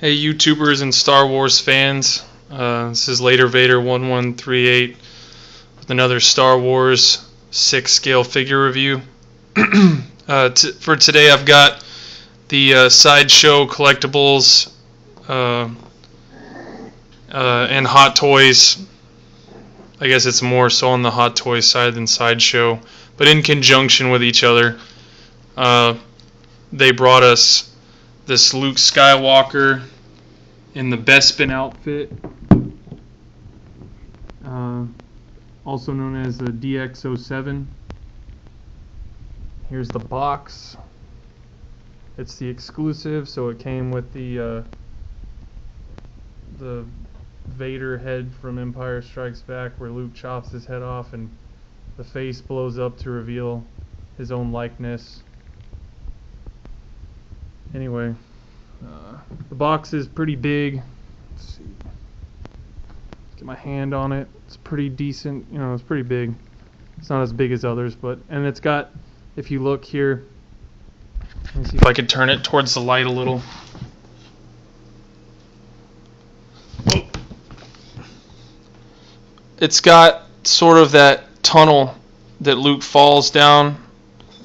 Hey YouTubers and Star Wars fans, this is Later Vader 1138 with another Star Wars 6 scale figure review. For today I've got the Sideshow Collectibles and Hot Toys. I guess it's more so on the Hot Toys side than Sideshow, but in conjunction with each other. They brought us this Luke Skywalker in the Bespin outfit, also known as the DX07. Here's the box. It's the exclusive, so it came with the Vader head from Empire Strikes Back, where Luke chops his head off and the face blows up to reveal his own likeness. Anyway, the box is pretty big. Let's see. Get my hand on it. It's pretty decent. You know, it's pretty big. It's not as big as others, and it's got, if you look here, let me see if I could turn it towards the light a little. It's got sort of that tunnel that Luke falls down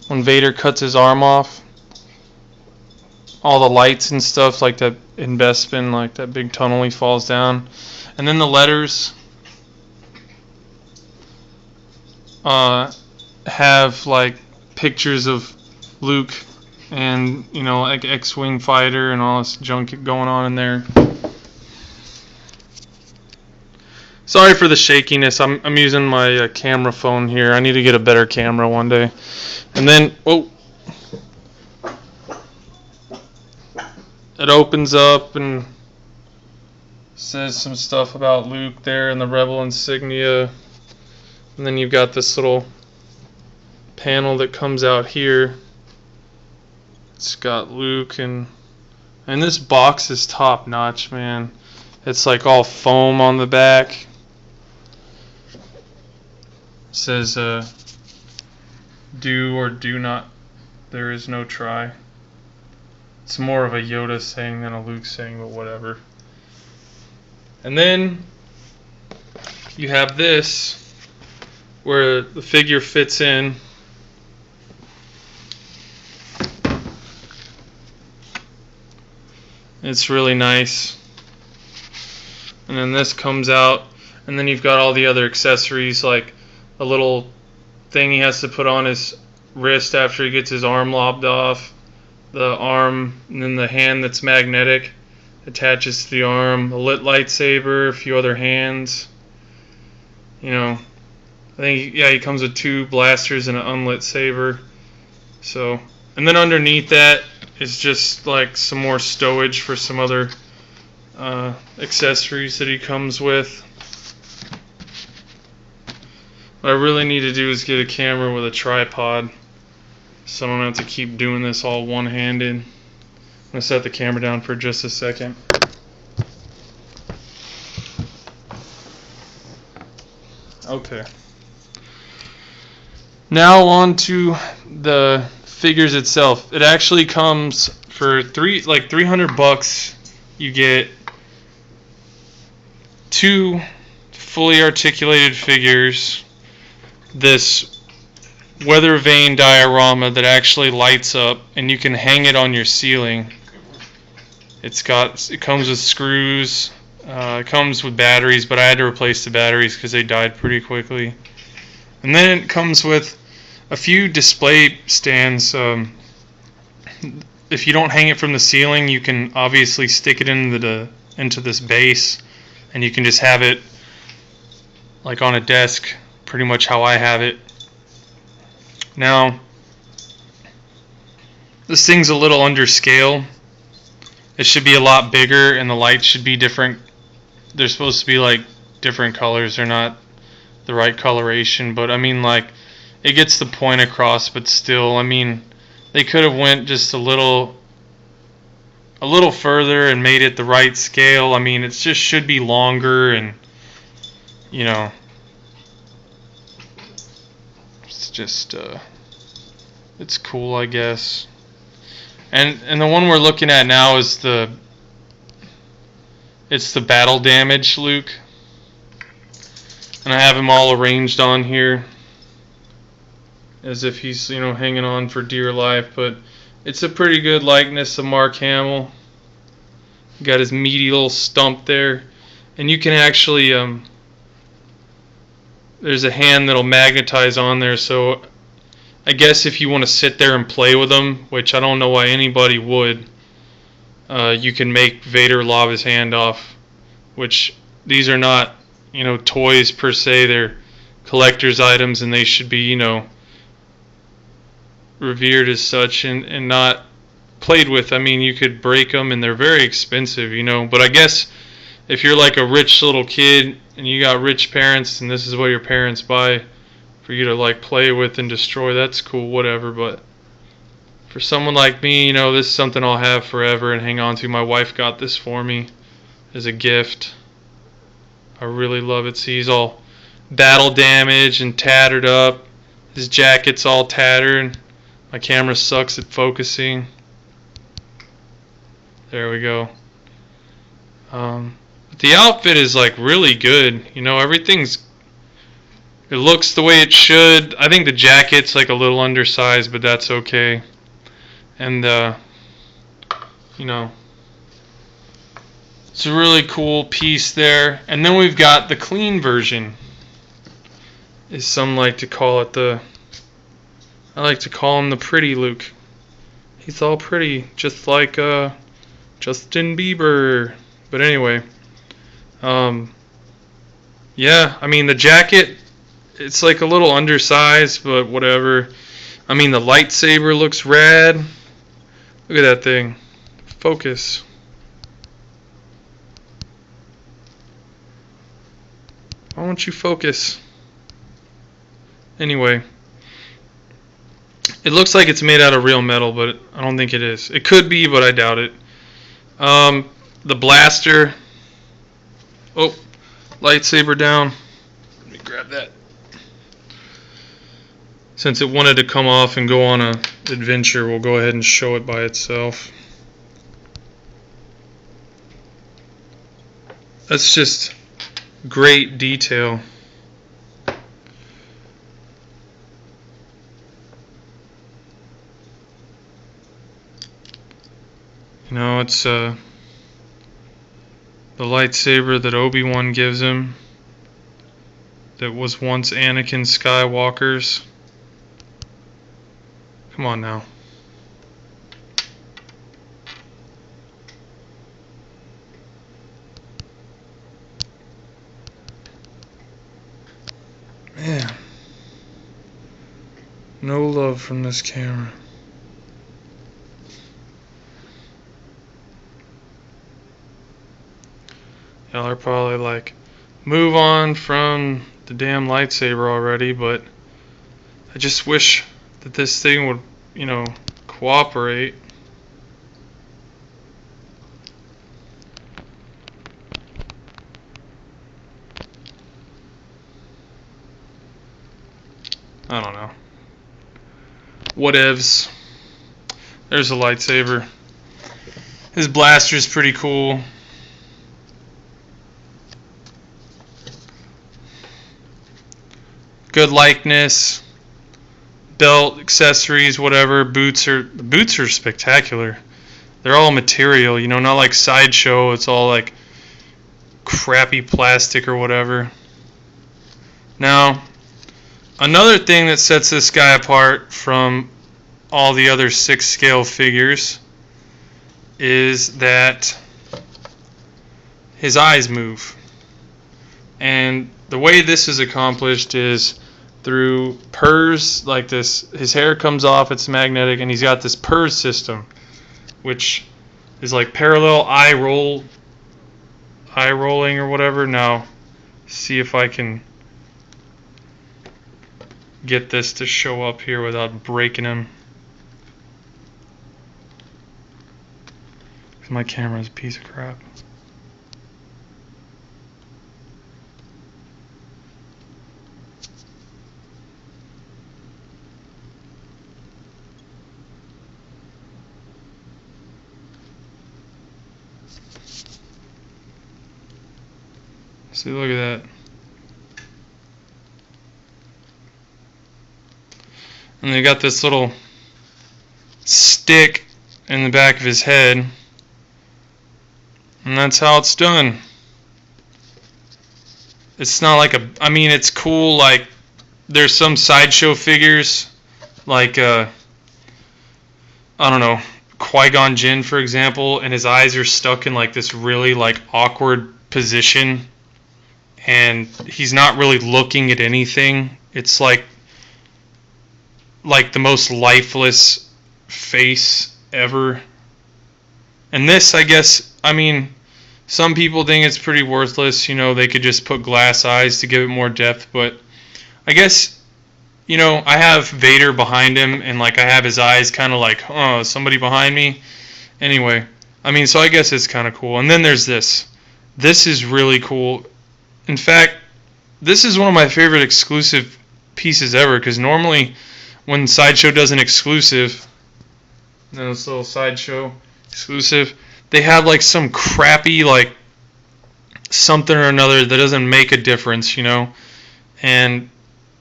when Vader cuts his arm off. All the lights and stuff like that in Bespin, like that big tunnel he falls down. And then the letters have like pictures of Luke and, you know, like X-Wing fighter and all this junk going on in there. Sorry for the shakiness. I'm using my camera phone here. I need to get a better camera one day. And then, it opens up and says some stuff about Luke there and the Rebel insignia. And then you've got this little panel that comes out here. It's got Luke and this box is top notch, man. It's like all foam on the back. It says do or do not, there is no try. It's more of a Yoda saying than a Luke saying, but whatever. And then you have this, where the figure fits in. It's really nice. And then this comes out, and then you've got all the other accessories, like a little thing he has to put on his wrist after he gets his arm lobbed off. The arm, and then the hand that's magnetic attaches to the arm, a lit lightsaber, a few other hands. You know, I think, yeah, he comes with 2 blasters and an unlit saber. So, and then underneath that is just like some more stowage for some other accessories that he comes with. What I really need to do is get a camera with a tripod, so I don't have to keep doing this all one-handed. I'm going to set the camera down for just a second. Okay. Now on to the figures itself. It actually comes for $300. You get 2 fully articulated figures. This weather vane diorama that actually lights up, and you can hang it on your ceiling. It comes with screws. It comes with batteries, but I had to replace the batteries because they died pretty quickly. And then it comes with a few display stands. If you don't hang it from the ceiling, you can obviously stick it into this base, and you can just have it like on a desk, pretty much how I have it. Now, this thing's a little under scale. It should be a lot bigger, and the lights should be different. They're supposed to be like different colors. They're not the right coloration, but I mean, like, it gets the point across, but still, I mean, they could have went just a little further and made it the right scale. I mean, it just should be longer, and, you know, it's just it's cool, I guess. And the one we're looking at now is the It's the battle damage Luke. And I have him all arranged on here as if he's, hanging on for dear life. But it's a pretty good likeness of Mark Hamill. Got his meaty little stump there. And you can actually, there's a hand that'll magnetize on there. So I guess if you want to sit there and play with him, which I don't know why anybody would, you can make Vader lob his hand off. Which these are not, toys per se. They're collector's items, and they should be, revered as such and not played with. I mean, you could break them, and they're very expensive, But I guess if you're like a rich little kid and you got rich parents, and this is what your parents buy for you to like play with and destroy, that's cool, whatever. But for someone like me, this is something I'll have forever and hang on to. My wife got this for me as a gift. I really love it. See, he's all battle damaged and tattered up. His jacket's all tattered. My camera sucks at focusing. There we go. But the outfit is like really good. Everything's, it looks the way it should. I think the jacket's like a little undersized, but that's okay. And it's a really cool piece there. And then we've got the clean version, as some like to call it. I like to call him the pretty Luke. He's all pretty, just like Justin Bieber. But anyway, yeah, I mean the jacket, it's like a little undersized, but whatever. I mean the lightsaber looks rad. Look at that thing. Focus. Why won't you focus? Anyway, it looks like it's made out of real metal, but I don't think it is. It could be, but I doubt it. The blaster. Oh, lightsaber down. Let me grab that. Since it wanted to come off and go on an adventure, we'll go ahead and show it by itself. That's just great detail. It's the lightsaber that Obi-Wan gives him that was once Anakin Skywalker's. Come on now. Man. No love from this camera. Y'all are probably like, move on from the damn lightsaber already, but I just wish that this thing would, cooperate. I don't know. Whatevs. There's a lightsaber. His blaster's pretty cool. Good likeness. Belt, accessories, whatever. Boots are spectacular. They're all material, not like Sideshow. It's all like crappy plastic or whatever. Now, another thing that sets this guy apart from all the other 6-scale figures is that his eyes move. And the way this is accomplished is through purrs like this. His hair comes off, it's magnetic, and he's got this purrs system, which is like parallel eye rolling or whatever. Now, see if I can get this to show up here without breaking him. My camera is a piece of crap. See, look at that. And they got this little stick in the back of his head. And that's how it's done. It's not like a... I mean, it's cool, like, there's some sideshow figures, like, I don't know, Qui-Gon Jinn, for example, and his eyes are stuck in, like, this really, like, awkward position, and he's not really looking at anything. It's like the most lifeless face ever. And this, I guess, I mean, some people think it's pretty worthless. You know, they could just put glass eyes to give it more depth, but I guess, you know, I have Vader behind him, and, like, I have his eyes kind of like, oh, somebody behind me? Anyway, I mean, so I guess it's kind of cool. And then there's this. This is really cool. In fact, this is one of my favorite exclusive pieces ever, because normally when Sideshow does an exclusive, this little Sideshow exclusive, they have, like, some crappy, like, something or another that doesn't make a difference, you know? And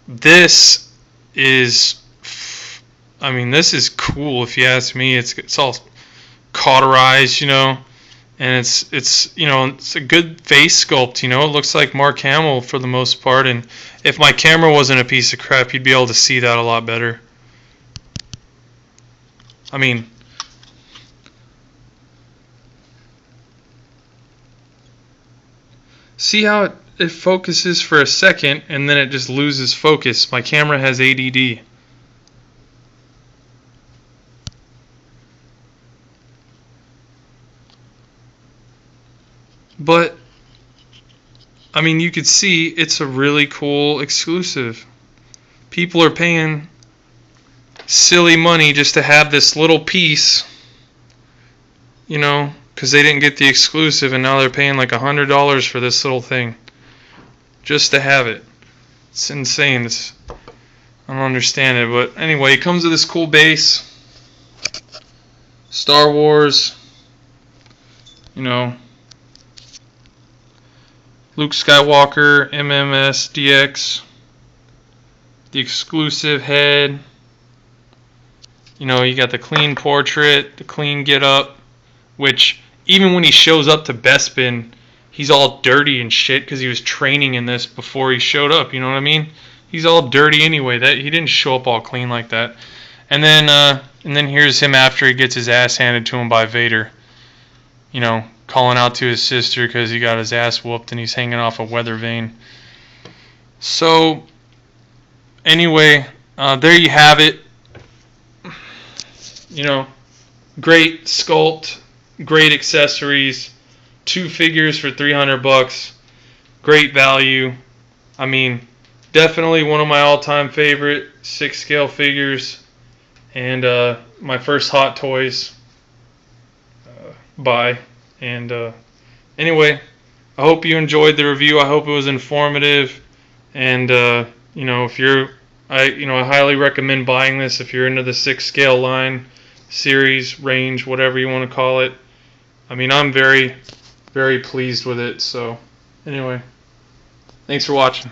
this is, I mean, this is cool if you ask me. It's all cauterized, you know, and it's you know, it's a good face sculpt, you know. It looks like Mark Hamill for the most part, and if my camera wasn't a piece of crap, you'd be able to see that a lot better. I mean, see how it focuses for a second and then it just loses focus. My camera has ADD. But I mean, you could see it's a really cool exclusive. People are paying silly money just to have this little piece, you know, because they didn't get the exclusive, and now they're paying like $100 for this little thing just to have it. It's insane. I don't understand it, but anyway, it comes with this cool base. Star Wars, you know, Luke Skywalker, MMS, DX, the exclusive head. You know, you got the clean portrait, the clean get-up, which even when he shows up to Bespin, he's all dirty and shit because he was training in this before he showed up, you know what I mean? He's all dirty anyway. That he didn't show up all clean like that. And then here's him after he gets his ass handed to him by Vader. You know, calling out to his sister because he got his ass whooped and he's hanging off a weather vane. So, anyway, there you have it. You know, great sculpt, great accessories, 2 figures for $300, great value. I mean, definitely one of my all-time favorite 6-scale figures, and my first Hot Toys buy. And anyway, I hope you enjoyed the review. I hope it was informative, and you know, I highly recommend buying this if you're into the 6-scale line, series, range, whatever you want to call it. I mean, I'm very, very pleased with it. So, anyway, thanks for watching.